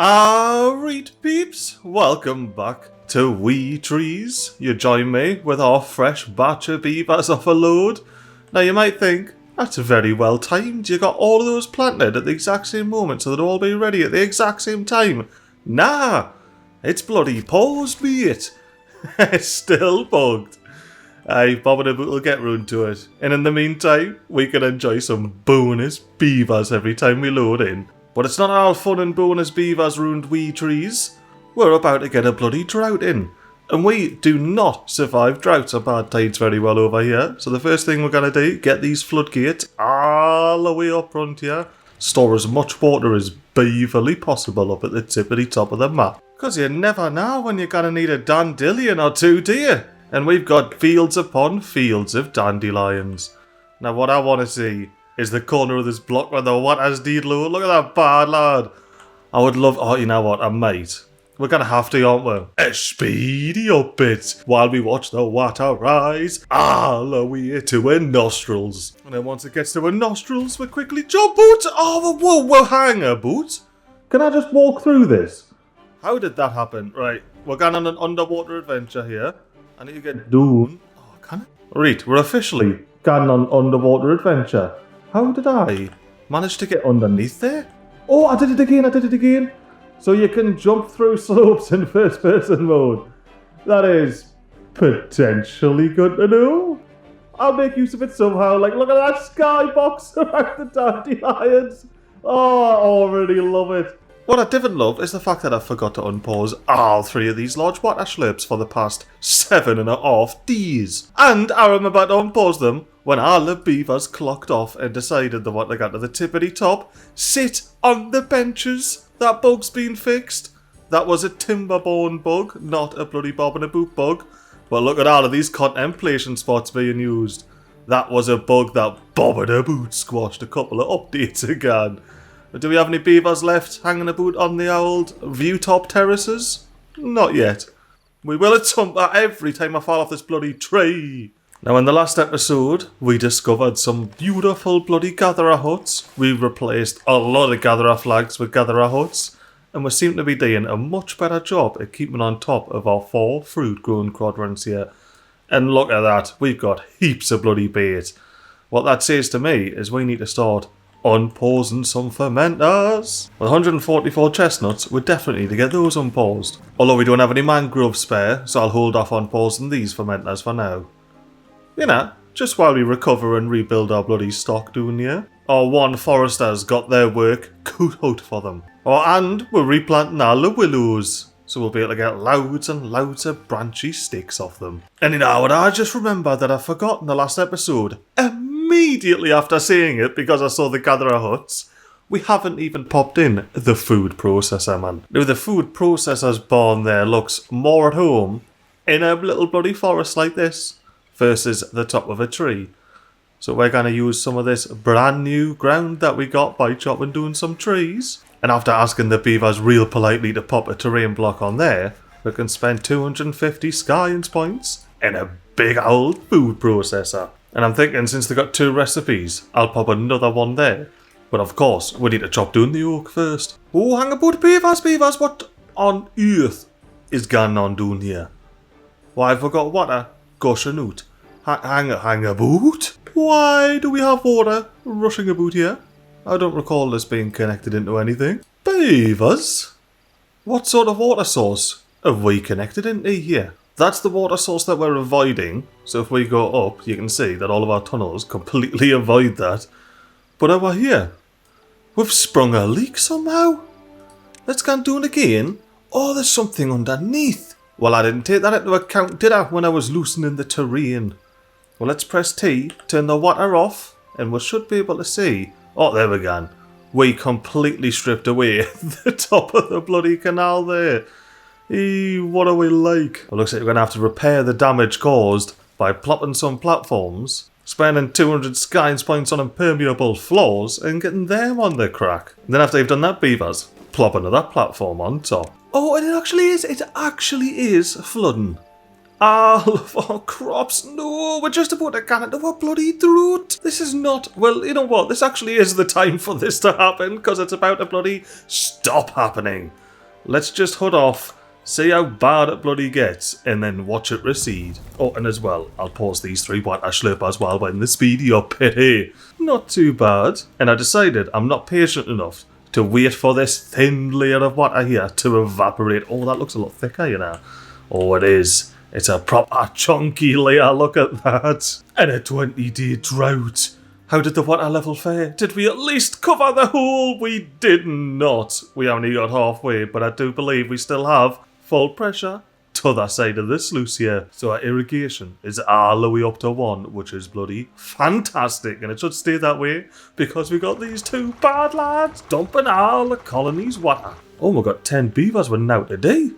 Alright peeps, welcome back to Wee Trees. You join me with our fresh batch of beavers off a load. Now you might think, that's very well timed, you got all of those planted at the exact same moment so they'll all be ready at the exact same time. Nah, it's bloody paused, mate. It's still bugged. Aye, Bobingabout will get round to it. And in the meantime, we can enjoy some bonus beavers every time we load in. But it's not all fun and bonus beavers ruined Wee Trees. We're about to get a bloody drought in. And we do not survive droughts or bad tides very well over here. So the first thing we're going to do, get these floodgates all the way up front here. Store as much water as beaverly possible up at the tippity top of the map. Because you never know when you're going to need a dandelion or two, do you? And we've got fields upon fields of dandelions. Now what I want to see is the corner of this block where the water's deed low. Look at that bad lad. I would love... Oh, you know what? I might. We're going to have to, aren't we? A speedy up it while we watch the water rise all the way to her nostrils. And then once it gets to her nostrils, we quickly jump out. Oh, whoa, hang a boot. Can I just walk through this? How did that happen? Right, we're going on an underwater adventure here. I need to get down. Oh, can I? Right, we're officially going on underwater adventure. How did I manage to get underneath there? Oh, I did it again. So you can jump through slopes in first person mode. That is potentially good to know. I'll make use of it somehow. Like, look at that skybox around the dandelions. Oh, I already love it. What I didn't love is the fact that I forgot to unpause all three of these large water slurps for the past 7.5 days. And I remember to unpause them when all the beavers clocked off and decided they want to get to the tippity top, sit on the benches. That bug's been fixed. That was a Timberborn bug, not a bloody Bobingabout bug. But look at all of these contemplation spots being used. That was a bug that Bobingabout squashed a couple of updates again. Do we have any beavers left hanging about on the old view top terraces? Not yet. We will at some every time I fall off this bloody tree. Now in the last episode, we discovered some beautiful bloody gatherer huts. We replaced a lot of gatherer flags with gatherer huts. And we seem to be doing a much better job at keeping on top of our 4 fruit growing quadrants here. And look at that, we've got heaps of bloody bait. What that says to me is we need to start unpausing some fermenters. With 144 chestnuts, we definitely need to get those unpaused. Although we don't have any mangrove spare, so I'll hold off on pausing these fermenters for now. You know, just while we recover and rebuild our bloody stock down here. Our one foresters got their work cut out for them. Oh, and we're replanting all the willows, so we'll be able to get loads and loads of branchy sticks off them. And you know what, I just remembered that I forgot in the last episode. Immediately after seeing it, because I saw the gatherer huts, we haven't even popped in the food processor, man. Now the food processor's barn there looks more at home in a little bloody forest like this versus the top of a tree. So we're going to use some of this brand new ground that we got by chopping down some trees. And after asking the beavers real politely to pop a terrain block on there, we can spend 250 science points in a big old food processor. And I'm thinking since they got 2 recipes, I'll pop another one there. But of course, we need to chop down the oak first. Oh, hang about beavers, what on earth is going on down here? Why have we got water gushing out? Hang about? Why do we have water rushing about here? I don't recall this being connected into anything. Beavers? What sort of water source have we connected into here? That's the water source that we're avoiding, so if we go up, you can see that all of our tunnels completely avoid that. But over here, we've sprung a leak somehow. Let's go and do it again. Oh, there's something underneath. Well, I didn't take that into account, did I, when I was loosening the terrain? Well, let's press T, turn the water off, and we should be able to see. Oh, there we go. We completely stripped away the top of the bloody canal there. What are we like? Well, looks like we're going to have to repair the damage caused by plopping some platforms, spending 200 science points on impermeable floors, and getting them on the crack. And then after you've done that, beavers, plop another platform on top. Oh, and it actually is flooding. All of our crops. No, we're just about to get into a bloody drought. This is not... Well, you know what? This actually is the time for this to happen, because it's about to bloody stop happening. let's just head off, see how bad it bloody gets, and then watch it recede. Oh, and as well, I'll pause these 3 water slurpers while we're in the speedy up. Hey, not too bad. And I decided I'm not patient enough to wait for this thin layer of water here to evaporate. Oh, that looks a lot thicker, you know. Oh, it is. It's a proper chunky layer, look at that. And a 20-day drought. How did the water level fare? Did we at least cover the hole? We did not. We only got halfway, but I do believe we still have full pressure to the side of the sluice here. So our irrigation is all the way up to 1, which is bloody fantastic. And it should stay that way because we got these 2 bad lads dumping all the colony's water. Oh, we got 10 beavers were now today.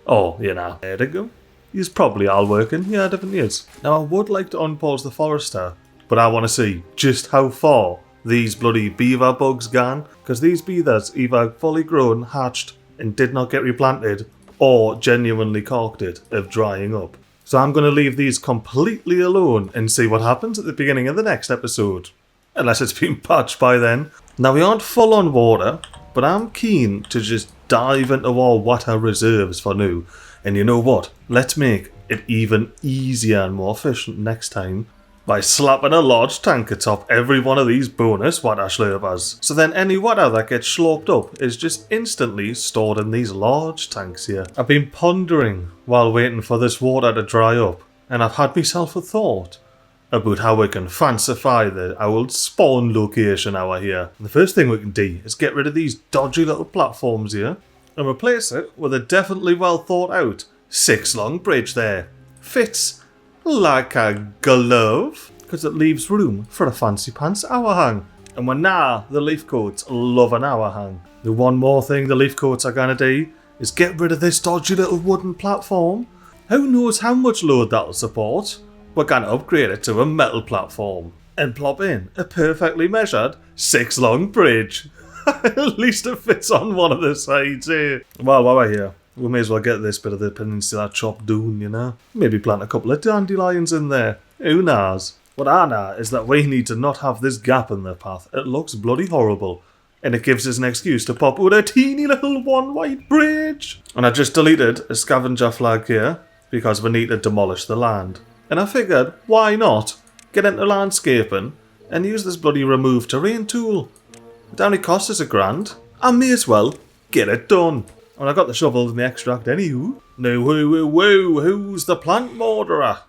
Oh, you know, there they go. He's probably all working. Yeah, definitely is. Now, I would like to unpause the forester, but I want to see just how far these bloody beaver bugs gone, because these beavers either fully grown, hatched, and did not get replanted, or genuinely corked it of drying up. So I'm going to leave these completely alone and see what happens at the beginning of the next episode. Unless it's been patched by then. Now, we aren't full on water, but I'm keen to just dive into our water reserves for now. And you know what? Let's make it even easier and more efficient next time by slapping a large tank atop every one of these bonus water slurpers. So then any water that gets slurped up is just instantly stored in these large tanks here. I've been pondering while waiting for this water to dry up, and I've had myself a thought about how we can fancify the old spawn location out here. And the first thing we can do is get rid of these dodgy little platforms here and replace it with a definitely well thought out 6-long bridge there. Fits like a glove, because it leaves room for a fancy pants hour hang. And we're now the leaf coats love an hour hang. The one more thing the leaf coats are going to do is get rid of this dodgy little wooden platform. Who knows how much load that'll support? We're going to upgrade it to a metal platform and plop in a perfectly measured 6-long bridge. At least it fits on one of the sides here. Well, while we're here, we may as well get this bit of the peninsula chopped down, you know. Maybe plant a couple of dandelions in there. Who knows? What I know is that we need to not have this gap in the path. It looks bloody horrible. And it gives us an excuse to pop with a teeny little one-white bridge. And I just deleted a scavenger flag here because we need to demolish the land. And I figured, why not get into landscaping and use this bloody remove terrain tool. It only costs us £1,000. I may as well get it done. And I got the shovels and the extract anywho. Now, who's the plant murderer?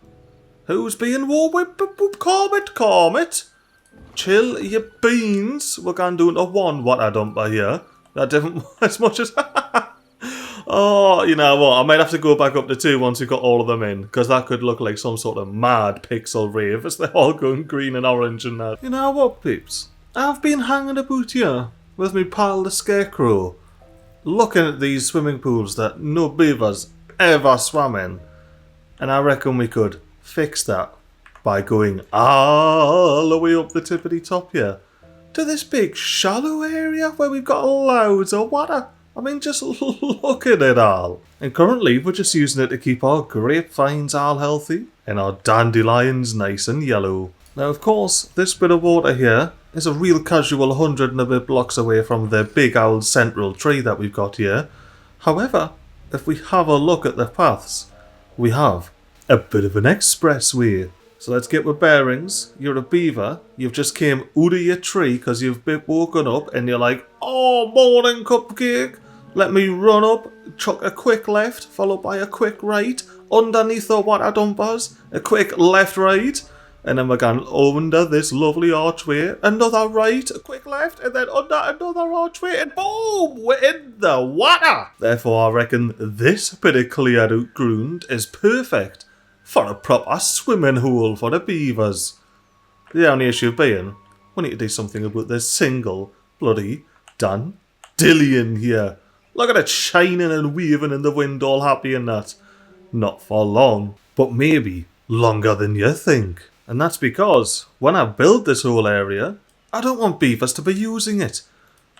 Who's being war with calm it? Chill your beans. We're going down to 1 water dumper here. That didn't as much as... Oh, you know what? I might have to go back up to 2 once we've got all of them in, because that could look like some sort of mad pixel rave as they're all going green and orange and that. You know what, peeps? I've been hanging about here with me pal the Scarecrow, looking at these swimming pools that no beavers ever swam in, and I reckon we could fix that by going all the way up the tippity top here to this big shallow area where we've got loads of water. I mean, just look at it all. And currently we're just using it to keep our grapevines all healthy and our dandelions nice and yellow. Now, of course, this bit of water here is a real casual 100 and a bit blocks away from the big old central tree that we've got here. However, if we have a look at the paths, we have a bit of an expressway. So let's get with bearings. You're a beaver. You've just came out of your tree because you've been woken up and you're like, oh, morning cupcake. Let me run up, chuck a quick left, followed by a quick right. Underneath the water dumpers, a quick left right. And then we're going under this lovely archway, another right, a quick left, and then under another archway, and boom, we're in the water. Therefore, I reckon this bit of cleared out ground is perfect for a proper swimming hole for the beavers. The only issue being, we need to do something about this single bloody dandelion here. Look at it shining and waving in the wind, all happy and that. Not for long, but maybe longer than you think. And that's because, when I build this whole area, I don't want beavers to be using it.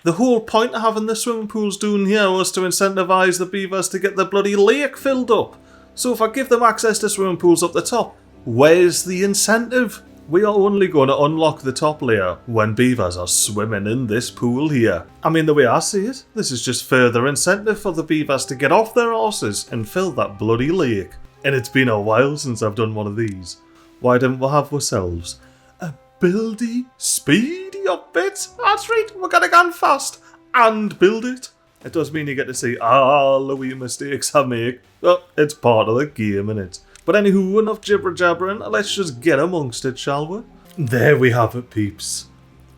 The whole point of having the swimming pools down here was to incentivise the beavers to get the bloody lake filled up. So if I give them access to swimming pools up the top, where's the incentive? we are only going to unlock the top layer when beavers are swimming in this pool here. I mean, the way I see it, this is just further incentive for the beavers to get off their horses and fill that bloody lake. And it's been a while since I've done one of these. Why didn't we have ourselves a buildy, speedy up bit? That's right, we're gonna go fast and build it. It does mean you get to see all the wee mistakes I make. Well, it's part of the game, innit? But anywho, enough jibber-jabbering, let's just get amongst it, shall we? There we have it, peeps.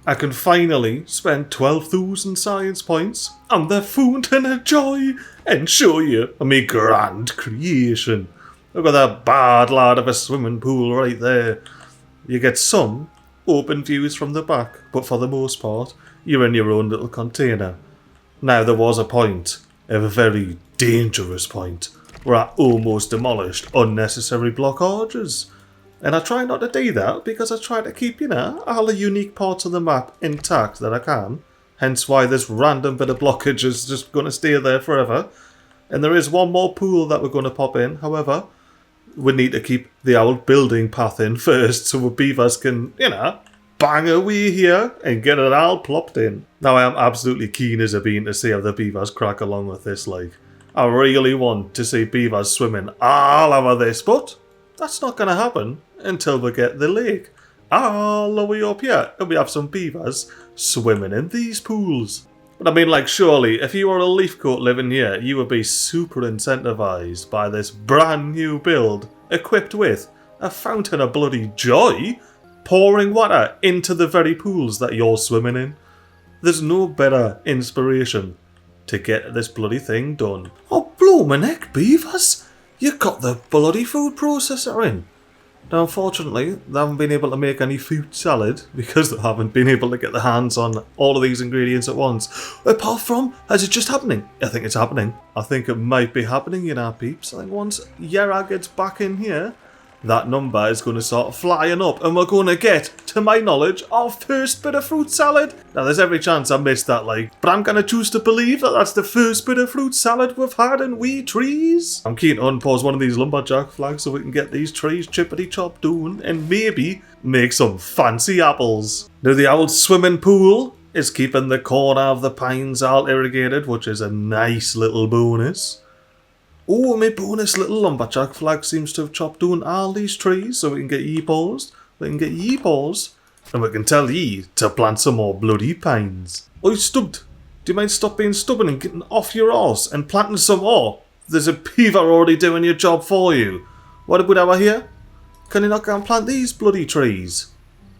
I can finally spend 12,000 science points on the fountain of joy and show you my grand creation. Look at that bad lad of a swimming pool right there. You get some open views from the back, but for the most part, you're in your own little container. Now, there was a point, a very dangerous point, where I almost demolished unnecessary block arches. And I try not to do that because I try to keep, all the unique parts of the map intact that I can. Hence why this random bit of blockage is just going to stay there forever. And there is one more pool that we're going to pop in, however. We need to keep the old building path in first so the beavers can, bang away here and get it all plopped in. Now I am absolutely keen as a bean to see how the beavers crack along with this, like. I really want to see beavers swimming all over this, but that's not going to happen until we get the lake all the way up here and we have some beavers swimming in these pools. But I mean, like, surely if you were a leafcoat living here, you would be super incentivized by this brand new build equipped with a fountain of bloody joy pouring water into the very pools that you're swimming in. There's no better inspiration to get this bloody thing done. Oh, blow my neck, beavers! You got the bloody food processor in. Now, unfortunately, they haven't been able to make any fruit salad because they haven't been able to get their hands on all of these ingredients at once. Apart from, is it just happening? I think it's happening. I think it might be happening, peeps. I think once Yara gets back in here, that number is going to start flying up and we're going to get, to my knowledge, our first bit of fruit salad. Now, there's every chance I missed that, but I'm going to choose to believe that that's the first bit of fruit salad we've had in wee trees. I'm keen to unpause one of these lumberjack flags so we can get these trees chippity-chop down and maybe make some fancy apples. Now, the old swimming pool is keeping the corner of the pines all irrigated, which is a nice little bonus. Oh, my bonus little lumberjack flag seems to have chopped down all these trees so we can get ye paused. We can get ye paused. And we can tell ye to plant some more bloody pines. Oh, stubbed. Do you mind stop being stubborn and getting off your arse and planting some more? There's a beaver already doing your job for you. What about over here? Can you not go and plant these bloody trees?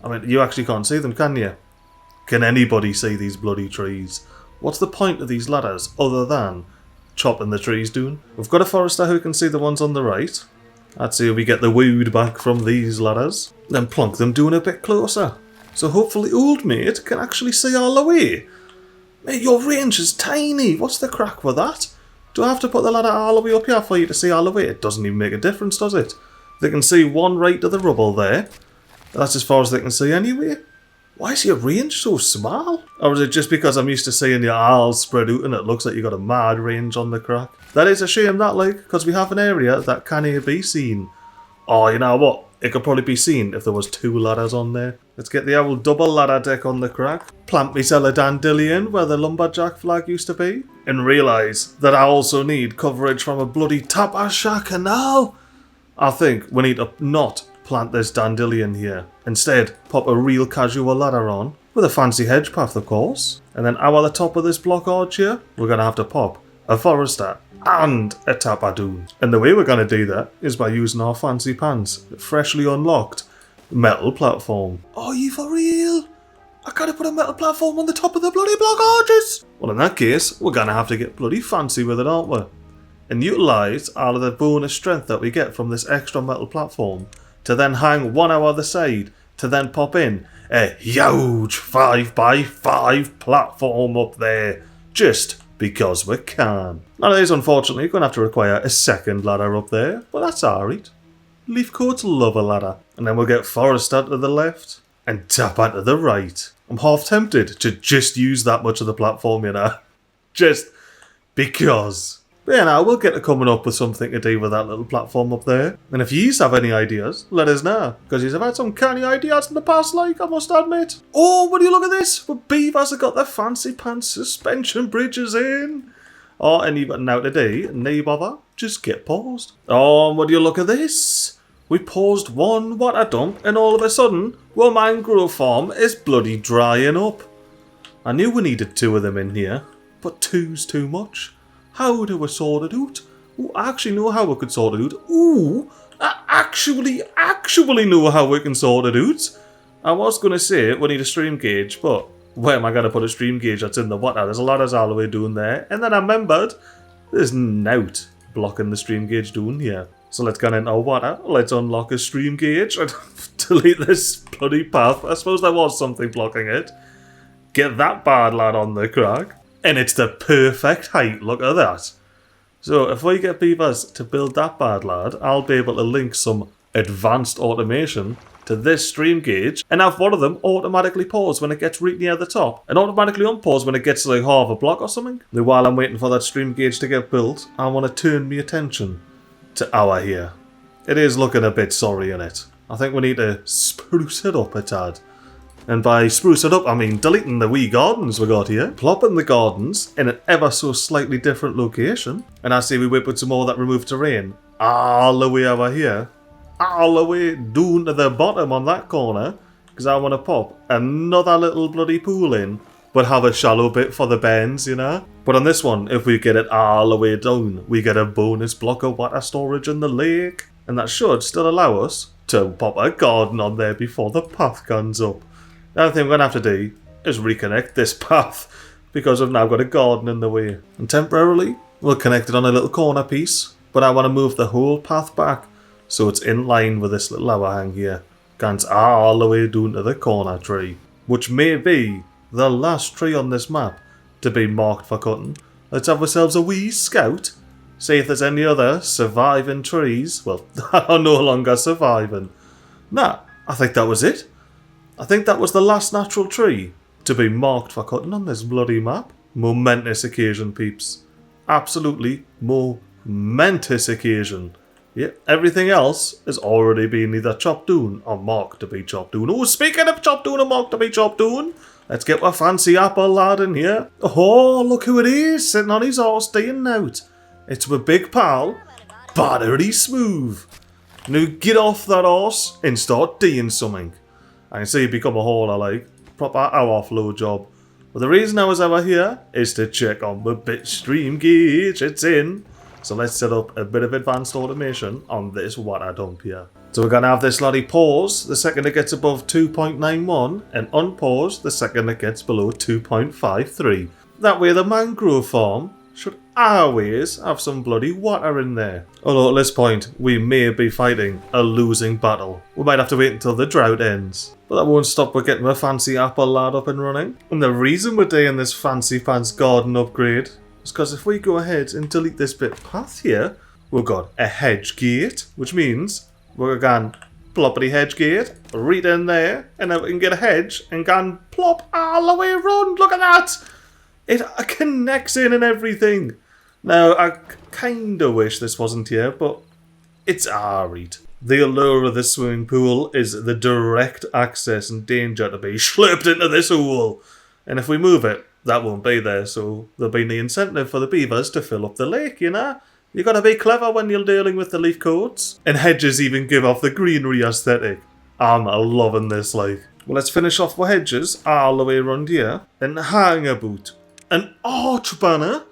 I mean, you actually can't see them, can you? Can anybody see these bloody trees? What's the point of these ladders other than chopping the trees down? We've got a forester who can see the ones on the right. Let's see if we get the wood back from these ladders. Then plonk them down a bit closer. So hopefully old mate can actually see all the way. Mate, your range is tiny. What's the crack with that? Do I have to put the ladder all the way up here for you to see all the way? It doesn't even make a difference, does it? They can see one right to the rubble there. That's as far as they can see anyway. Why is your range so small? Or is it just because I'm used to seeing you all spread out and it looks like you got a mad range on the crack? That is a shame, that, because we have an area that can't be seen. Oh, you know what? It could probably be seen if there was two ladders on there. Let's get the old double ladder deck on the crack. Plant myself a dandelion where the lumberjack flag used to be. And realise that I also need coverage from a bloody Tapasha canal. I think we need to not plant this dandelion here. Instead, pop a real casual ladder on, with a fancy hedge path of course. And then out of the top of this block arch here, we're going to have to pop a forester and a tapadoon. And the way we're going to do that is by using our fancy pants, freshly unlocked metal platform. Are you for real? I gotta put a metal platform on the top of the bloody block arches! Well, in that case, we're going to have to get bloody fancy with it, aren't we? And utilise all of the bonus strength that we get from this extra metal platform to then hang one out the side, to then pop in a huge 5x5 platform up there, just because we can. Now it is unfortunately going to have to require a second ladder up there, but that's alright. Leafcoats love a ladder. And then we'll get Forester to the left, and Tapper to the right. I'm half tempted to just use that much of the platform, Just because. But yeah, now we'll get to coming up with something to do with that little platform up there. And if yous have any ideas, let us know. Because yous have had some canny ideas in the past, like, I must admit. Oh, would you look at this? The Beavers have got their fancy pants suspension bridges in. Oh, and you've got now today, no bother, just get paused. Oh, would you look at this? We paused one water dump, and all of a sudden, our mangrove farm is bloody drying up. I knew we needed 2 of them in here, but 2's too much. How do we sort it out? Ooh, I actually know how we could sort it out. Ooh, I actually know how we can sort it out. I was going to say we need a stream gauge, but where am I going to put a stream gauge that's in the water? There's a lot of all the way down there. And then I remembered, there's nout blocking the stream gauge down here. So let's get into water, let's unlock a stream gauge and delete this bloody path. I suppose there was something blocking it. Get that bad lad on the crack. And it's the perfect height, look at that. So if we get Beavers to build that bad lad, I'll be able to link some advanced automation to this stream gauge and have one of them automatically pause when it gets right near the top and automatically unpause when it gets to like half a block or something. Now while I'm waiting for that stream gauge to get built, I want to turn my attention to our here. It is looking a bit sorry in it. I think we need to spruce it up a tad. And by spruce it up, I mean deleting the wee gardens we got here, plopping the gardens in an ever so slightly different location, and I say we whip with some more that remove terrain all the way over here, all the way down to the bottom on that corner, because I want to pop another little bloody pool in, but have a shallow bit for the bends, you know? But on this one, if we get it all the way down, we get a bonus block of water storage in the lake, and that should still allow us to pop a garden on there before the path comes up. The other thing we're going to have to do is reconnect this path because we've now got a garden in the way. And temporarily, we'll connect it on a little corner piece, but I want to move the whole path back so it's in line with this little overhang here. Goes all the way down to the corner tree, which may be the last tree on this map to be marked for cutting. Let's have ourselves a wee scout, see if there's any other surviving trees. Well, that are no longer surviving. Nah, I think that was it. I think that was the last natural tree to be marked for cutting on this bloody map. Momentous occasion, peeps. Absolutely momentous occasion. Yeah, everything else has already been either chopped down or marked to be chopped down. Oh, speaking of chopped down and marked to be chopped down, let's get our fancy apple lad in here. Oh, look who it is, sitting on his horse staying out. It's my big pal, Buttery Smooth. Now get off that horse and start doing something. I can see you become a hauler, like, proper hour flow job. But the reason I was over here is to check on the bit stream gauge it's in. So let's set up a bit of advanced automation on this water dump here. So we're going to have this lorry pause the second it gets above 2.91 and unpause the second it gets below 2.53. That way the mangrove farm should always have some bloody water in there. Although at this point we may be fighting a losing battle. We might have to wait until the drought ends. But that won't stop we're getting a fancy apple lad up and running. And the reason we're doing this fancy pants garden upgrade is because if we go ahead and delete this bit path here, we've got a hedge gate, which means we're going ploppity hedge gate right in there, and then we can get a hedge and go and plop all the way around. Look at that! It connects in and everything. Now, I kind of wish this wasn't here, but it's alright. The allure of this swimming pool is the direct access and danger to be slipped into this hole. And if we move it, that won't be there, so there'll be the incentive for the beavers to fill up the lake, you know? You gotta be clever when you're dealing with the leaf coats. And hedges even give off the greenery aesthetic. I'm loving this, like. Well, let's finish off with hedges all the way around here. And hang about. An arch banner?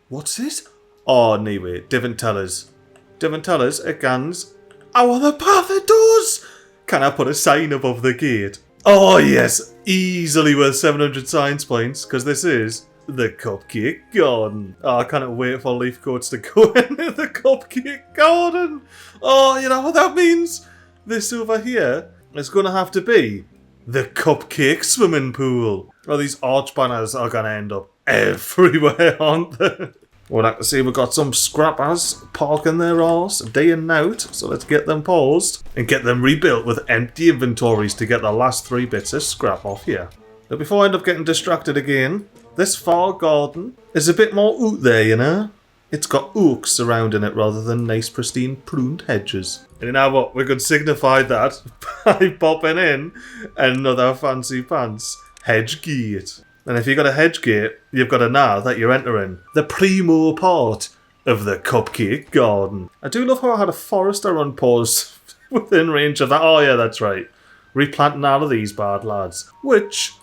What's this? Oh, anyway, Divin tell us. Divin tell us it gans. Oh, the path it does! Can I put a sign above the gate? Oh, yes, easily worth 700 science points, because this is the Cupcake Garden. Oh, I can't wait for leaf coats to go into the Cupcake Garden. Oh, you know what that means? This over here is going to have to be the Cupcake Swimming Pool. Oh, these arch banners are going to end up everywhere, aren't they? Well, I can see we've got some scrappers parking their arse day and night, so let's get them paused and get them rebuilt with empty inventories to get the last 3 bits of scrap off here. Now, before I end up getting distracted again, this far garden is a bit more out there, you know? it's got oaks surrounding it rather than nice pristine pruned hedges. And you know what, we could signify that by popping in another fancy pants hedge gate. And if you've got a hedge gate, you've got to know that you're entering the primo part of the cupcake garden. I do love how I had a forester on pause within range of that. Oh yeah, that's right. Replanting all of these bad lads. Which,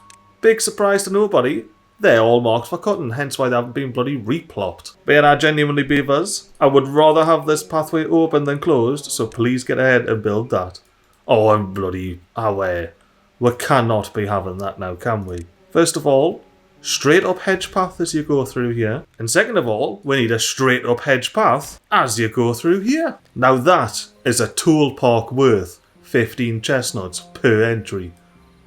big surprise to nobody, they're all marked for cutting, hence why they haven't been bloody replopped. But yeah, genuinely, Beavers, I would rather have this pathway open than closed, so please get ahead and build that. Oh, I'm bloody aware. We cannot be having that now, can we? First of all, straight up hedge path as you go through here. And second of all, we need a straight up hedge path as you go through here. Now that is a tool park worth 15 chestnuts per entry.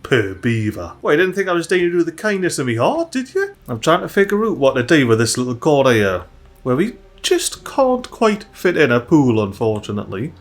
Per beaver. Well, you didn't think I was doing you with the kindness of me heart, did you? I'm trying to figure out what to do with this little corner here, where we just can't quite fit in a pool, unfortunately.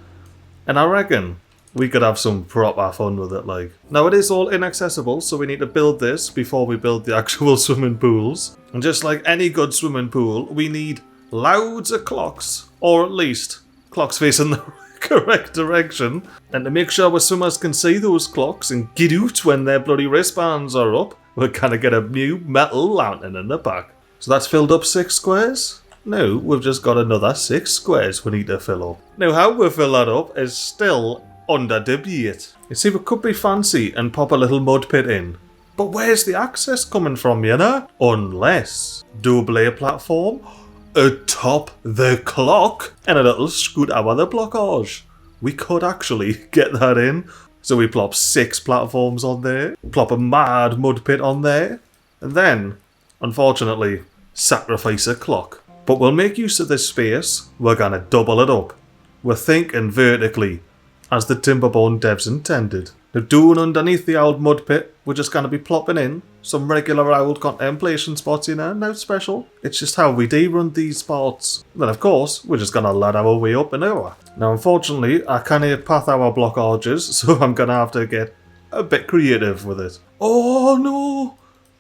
And I reckon we could have some proper fun with it, like. Now, it is all inaccessible, so we need to build this before we build the actual swimming pools. And just like any good swimming pool, we need loads of clocks, or at least clocks facing the correct direction, and to make sure our swimmers can see those clocks and get out when their bloody wristbands are up, we're gonna get a new metal lantern in the back. So that's filled up 6 squares. Now we've just got another 6 squares we need to fill up. Now how we fill that up is still under debate. You see, we could be fancy and pop a little mud pit in, but where's the access coming from, you know? Unless double platform atop the clock and a little scoot over the blockage. We could actually get that in. So we plop 6 platforms on there, plop a mad mud pit on there, and then, unfortunately, sacrifice a clock. But we'll make use of this space. We're gonna double it up. We're thinking vertically, as the Timberborn devs intended. Now, doing underneath the old mud pit, we're just going to be plopping in some regular old contemplation spots, you know, no special. It's just how we do run these spots. Then, of course, we're just going to ladder our way up and over. Now, unfortunately, I can't path our blockages, so I'm going to have to get a bit creative with it. Oh no!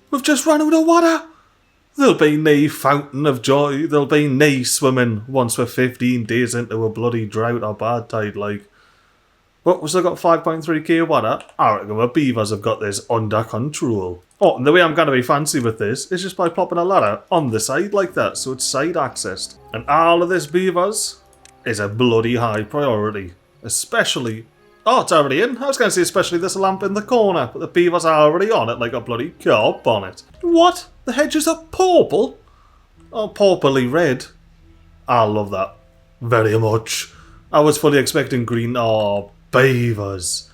We've just run out of water! There'll be no fountain of joy, there'll be no swimming once we're 15 days into a bloody drought or bad tide, like. But we've still got 5.3k water. I reckon the beavers have got this under control. Oh, and the way I'm going to be fancy with this is just by plopping a ladder on the side like that, so it's side accessed. And all of this, beavers, is a bloody high priority. Especially... Oh, it's already in. I was going to say especially this lamp in the corner, but the beavers are already on it like a bloody car bonnet. What? The hedges are purple? Oh, purpley red. I love that very much. I was fully expecting green. Oh, beavers.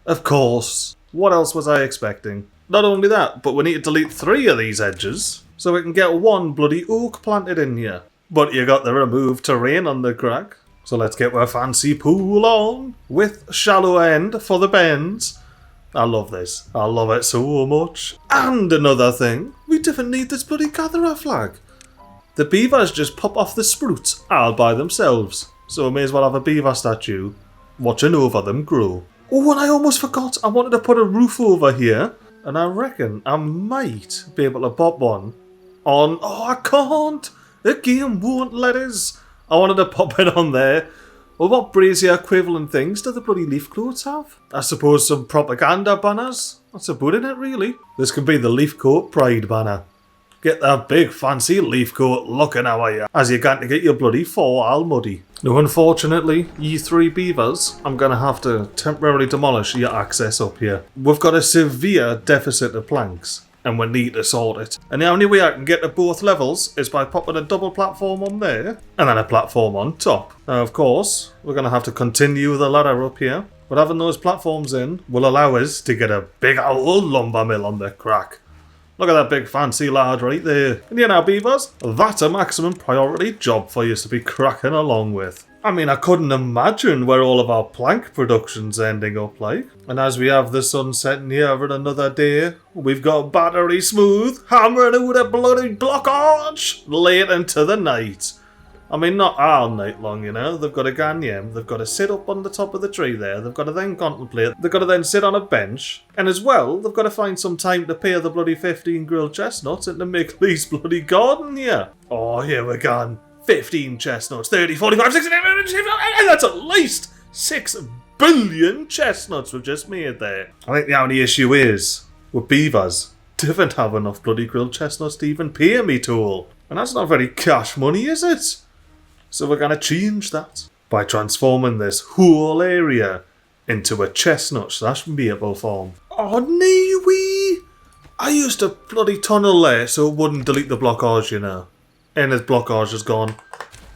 Of course. What else was I expecting? Not only that, but we need to delete 3 of these edges so we can get 1 bloody oak planted in here. But you got the remove terrain on the crack. So let's get our fancy pool on with shallow end for the bends. I love this. I love it so much. And another thing, we didn't need this bloody gatherer flag. The beavers just pop off the sprouts all by themselves. So we may as well have a beaver statue watching over them grow. Oh, and I almost forgot. I wanted to put a roof over here. And I reckon I might be able to pop one on... Oh, I can't. The game won't let us. I wanted to pop it on there. Well, what brazier equivalent things do the bloody leaf coats have? I suppose some propaganda banners? That's about it, really. This can be the leaf coat pride banner. Get that big fancy leaf coat looking our you as you're going to get your bloody 4 all muddy. Now, unfortunately, ye 3 beavers, I'm going to have to temporarily demolish your access up here. We've got a severe deficit of planks, and we need to sort it. And the only way I can get to both levels is by popping a double platform on there, and then a platform on top. Now, of course, we're going to have to continue the ladder up here, but having those platforms in will allow us to get a big old lumber mill on the crack. Look at that big fancy lad right there. And you know, beavers, that's a maximum priority job for you to be cracking along with. I mean, I couldn't imagine where all of our plank production's ending up like. And as we have the sun setting here in another day, we've got battery smooth hammering out a bloody blockage late into the night. I mean, not all night long, you know. They've got to ganyan, they've got to sit up on the top of the tree there, they've got to then contemplate, they've got to then sit on a bench, and as well, they've got to find some time to pay the bloody 15 grilled chestnuts and to make these bloody garden here. Oh, here we go. 15 chestnuts, 30, 45, 60, and that's at least 6 billion chestnuts we've just made there. I think the only issue is, with beavers, didn't have enough bloody grilled chestnuts to even pay me toll. And that's not very cash money, is it? So we're going to change that by transforming this whole area into a chestnut/maple farm. Oh, nee-wee! I used to bloody tunnel there so it wouldn't delete the blockage, you know. And his blockage is gone.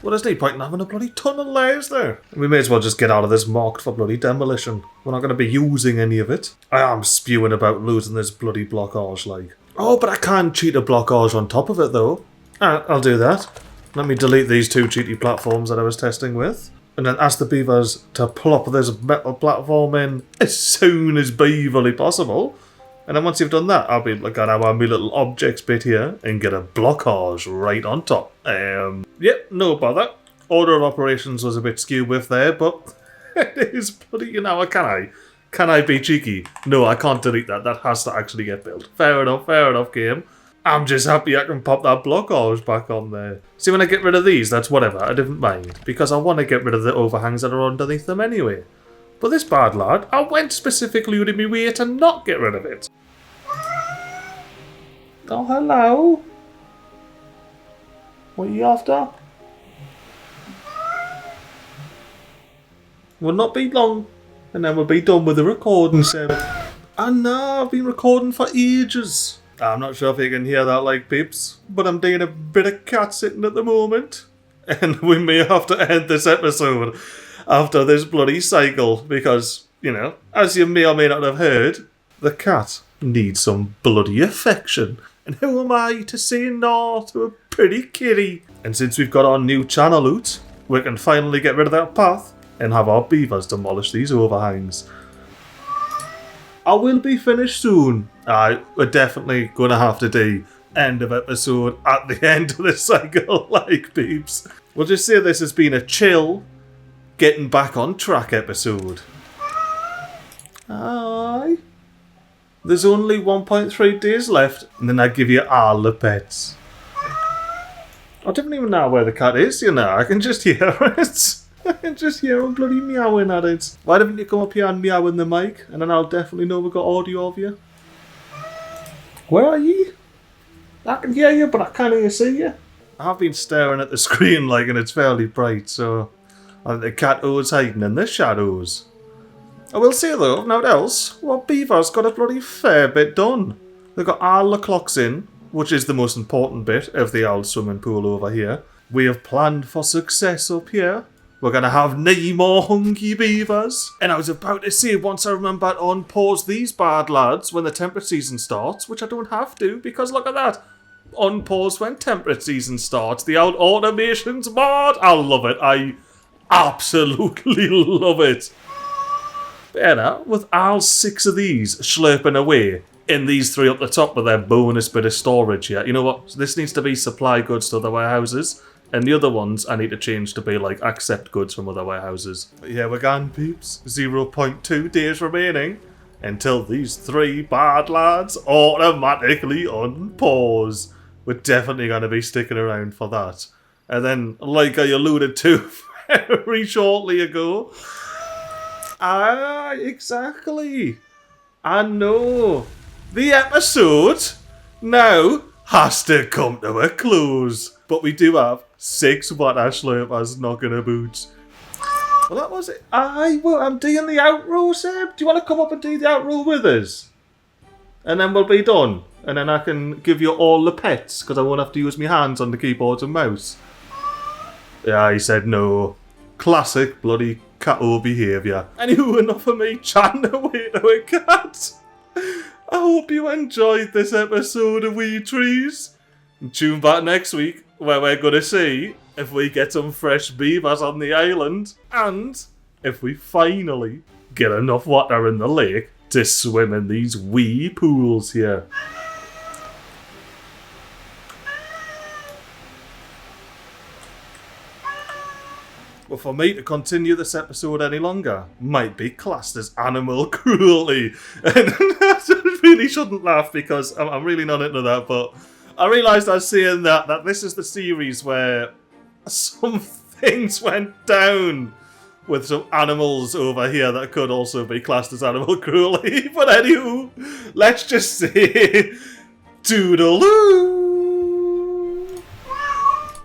Well, there's no point in having a bloody tunnel there, is there? We may as well just get out of this marked for bloody demolition. We're not going to be using any of it. I am spewing about losing this bloody blockage, like. Oh, but I can cheat a blockage on top of it, though. I'll do that. Let me delete these 2 cheaty platforms that I was testing with. And then ask the beavers to plop this metal platform in as soon as beaverly possible. And then once you've done that, I'll be like, gonna have my little objects bit here and get a blockage right on top. Yep, no bother. Order of operations was a bit skewed with there, but it is bloody, you know, can I be cheeky? No, I can't delete that. That has to actually get built. Fair enough, game. I'm just happy I can pop that blockage back on there. See, when I get rid of these, that's whatever. I didn't mind, because I want to get rid of the overhangs that are underneath them anyway. But this bad lad, I went specifically out of my way to not get rid of it. Oh, hello. What are you after? Will not be long, and then we'll be done with the recording, Seb. And now I've been recording for ages. I'm not sure if you can hear that, like, peeps, but I'm doing a bit of cat sitting at the moment. And we may have to end this episode after this bloody cycle, because, you know, as you may or may not have heard, the cat needs some bloody affection. And who am I to say no to a pretty kitty? And since we've got our new channel out, we can finally get rid of that path and have our beavers demolish these overhangs. I will be finished soon. We're definitely going to have to do end of episode at the end of the cycle, like, peeps. We'll just say this has been a chill, getting back on track episode. Aye. There's only 1.3 days left, and then I give you all the pets. I don't even know where the cat is, you know. I can just hear it. I can just hear him bloody meowing at it. Why don't you come up here and meow in the mic, and then I'll definitely know we've got audio of you. Where are you? I can hear you, but I can't even see you. I've been staring at the screen, like, and it's fairly bright, so I think the cat is hiding in the shadows. I will say though, nothing else, well, Beaver's got a bloody fair bit done. They've got all the clocks in, which is the most important bit of the old swimming pool over here. We have planned for success up here. We're going to have no more hungry beavers. And I was about to say, once I remember to unpause these bad lads when the temperate season starts, which I don't have to, because look at that. Unpause when temperate season starts. The old automation's mod. I love it. I absolutely love it. Better with all 6 of these slurping away in these 3 up the top with their bonus bit of storage here. You know what? This needs to be supply goods to other warehouses. And the other ones I need to change to be like accept goods from other warehouses. But yeah, we're gone, peeps. 0.2 days remaining until these 3 bad lads automatically unpause. We're definitely going to be sticking around for that. And then, like I alluded to very shortly ago, exactly. I know. The episode now has to come to a close. But we do have 6 water slurpers knocking about. Well, that was it. Well, I'm doing the outro, Seb. Do you want to come up and do the outro with us? And then we'll be done. And then I can give you all the pets, because I won't have to use my hands on the keyboard and mouse. Yeah, he said no. Classic bloody cat-o behaviour. Anywho, enough of me chatting away to a cat. I hope you enjoyed this episode of Wee Trees. And tune back next week, where we're going to see if we get some fresh beavers on the island, and if we finally get enough water in the lake to swim in these wee pools here. Well, for me to continue this episode any longer might be classed as animal cruelty. And I really shouldn't laugh because I'm really not into that, but I realised I was saying that this is the series where some things went down with some animals over here that could also be classed as animal cruelty. But anywho, let's just say toodaloo!